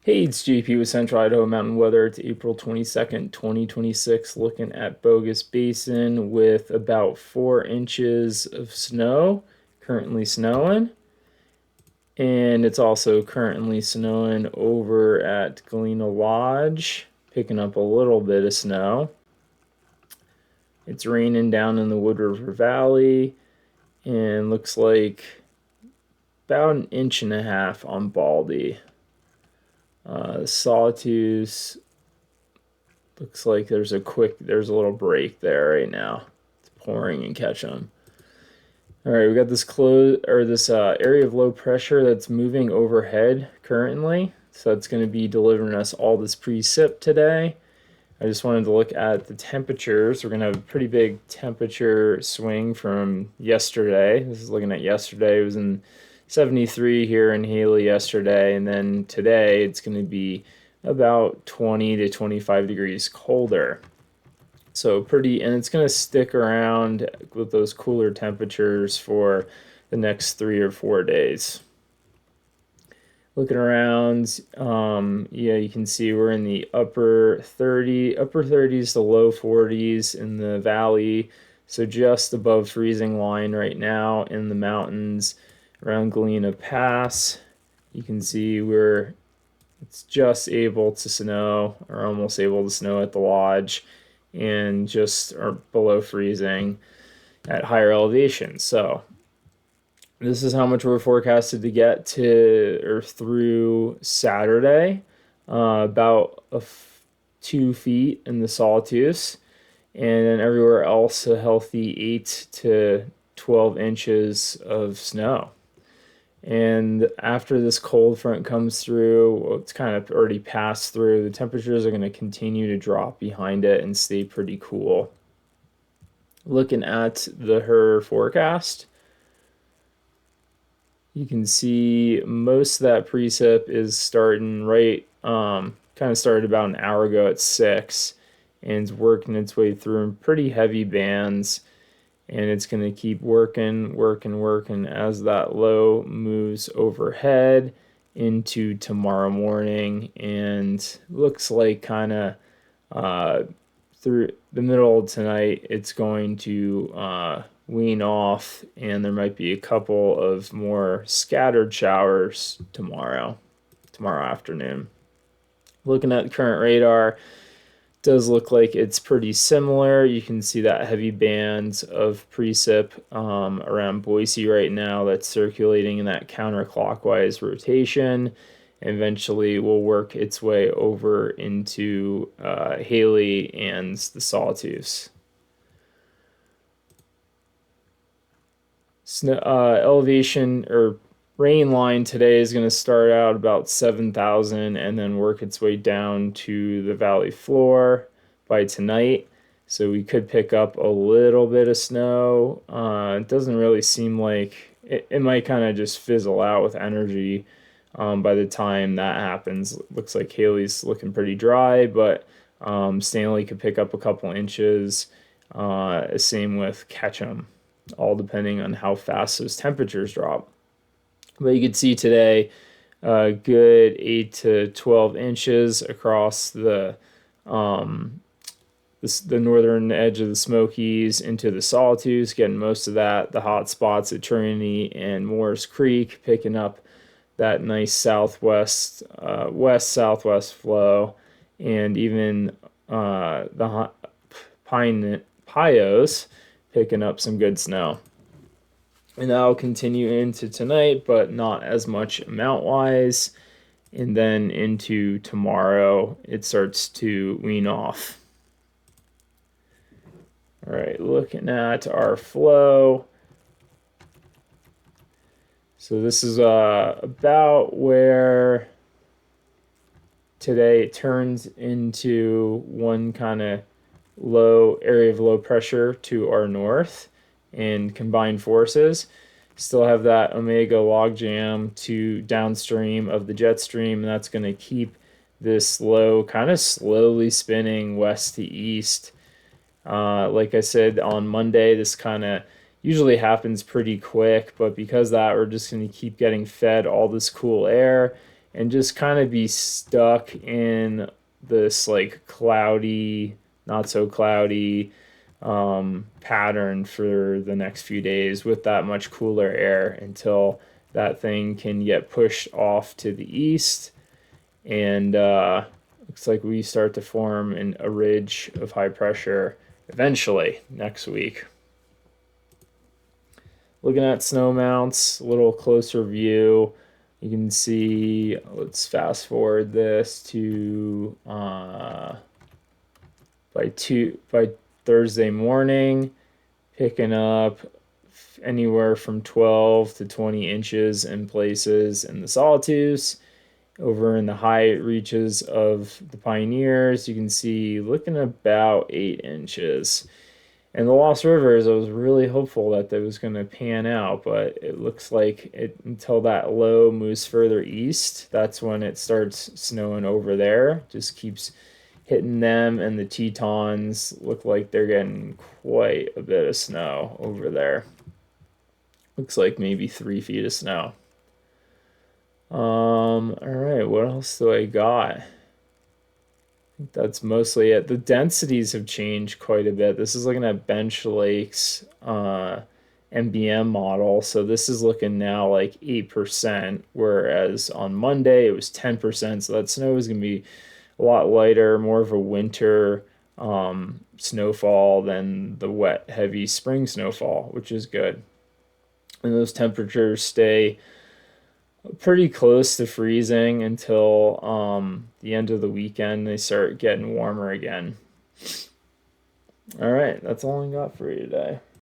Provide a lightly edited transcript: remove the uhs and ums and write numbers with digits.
Hey, it's JP with Central Idaho Mountain Weather. It's April 22nd, 2026, looking at Bogus Basin with about 4 inches of snow, currently snowing. And it's also currently snowing over at Galena Lodge, picking up a little bit of snow. It's raining down in the Wood River Valley and looks like about an inch and a half on Baldy. Sawtooth looks like there's a little break there right now. It's pouring in Ketchum. All right, we got this area of low pressure that's moving overhead currently. So that's going to be delivering us all this precip today. I just wanted to look at the temperatures. We're going to have a pretty big temperature swing from yesterday. This is looking at yesterday. It was in 73 here in Haley yesterday, and then today it's going to be about 20 to 25 degrees colder. So and it's going to stick around with those cooler temperatures for the next 3 or 4 days. Looking around, yeah, you can see we're in the upper 30s to low 40s in the valley, so just above freezing line right now in the mountains around Galena Pass. You can see it's just able to snow, or almost able to snow at the lodge, and just are below freezing at higher elevations. So this is how much we're forecasted to get to or through Saturday. About 2 feet in the Sawtooth, and then everywhere else a healthy 8 to 12 inches of snow. And after this cold front comes through, well, it's kind of already passed through, the temperatures are going to continue to drop behind it and stay pretty cool. Looking at the HRRR forecast, you can see most of that precip is starting kind of started about an hour ago at 6 and it's working its way through in pretty heavy bands, and it's going to keep working as that low moves overhead into tomorrow morning, and looks like kind of through the middle of tonight it's going to wean off, and there might be a couple of more scattered showers tomorrow afternoon. Looking at the current radar, does look like it's pretty similar. You can see that heavy band of precip around Boise right now that's circulating in that counterclockwise rotation. Eventually will work its way over into Haley and the Sawtooths. Elevation or rain line today is going to start out about 7,000 and then work its way down to the valley floor by tonight. So we could pick up a little bit of snow. It doesn't really seem like it might kind of just fizzle out with energy by the time that happens. Looks like Haley's looking pretty dry, but Stanley could pick up a couple inches. Same with Ketchum, all depending on how fast those temperatures drop. But you could see today a good 8 to 12 inches across the northern edge of the Smokies into the Sawtooth, getting most of that. The hot spots at Trinity and Moores Creek picking up that nice west southwest flow, and even the Pios picking up some good snow. And that'll continue into tonight, but not as much amount wise. And then into tomorrow, it starts to wean off. All right, looking at our flow. So this is about where today it turns into one kind of low area of low pressure to our north, and combined forces still have that omega logjam to downstream of the jet stream, and that's going to keep this low kind of slowly spinning west to east. Like I said on Monday, this kind of usually happens pretty quick, but because of that, we're just going to keep getting fed all this cool air, and just kind of be stuck in this like cloudy, not so cloudy pattern for the next few days with that much cooler air until that thing can get pushed off to the east. And looks like we start to form a ridge of high pressure eventually next week. Looking at snow mounts, a little closer view. You can see, let's fast forward this to by Thursday morning, picking up anywhere from 12 to 20 inches in places in the Sawtooth. Over in the high reaches of the Pioneers, you can see looking about 8 inches. And the Lost Rivers, I was really hopeful that that was going to pan out, but it looks like until that low moves further east, that's when it starts snowing over there. Just keeps hitting them, and the Tetons look like they're getting quite a bit of snow over there. Looks like maybe 3 feet of snow. All right, what else do I got? I think that's mostly it. The densities have changed quite a bit. This is looking at Bench Lake's MBM model. So this is looking now like 8%, whereas on Monday it was 10%. So that snow is going to be a lot lighter, more of a winter snowfall than the wet, heavy spring snowfall, which is good. And those temperatures stay pretty close to freezing until the end of the weekend. They start getting warmer again. All right, that's all I got for you today.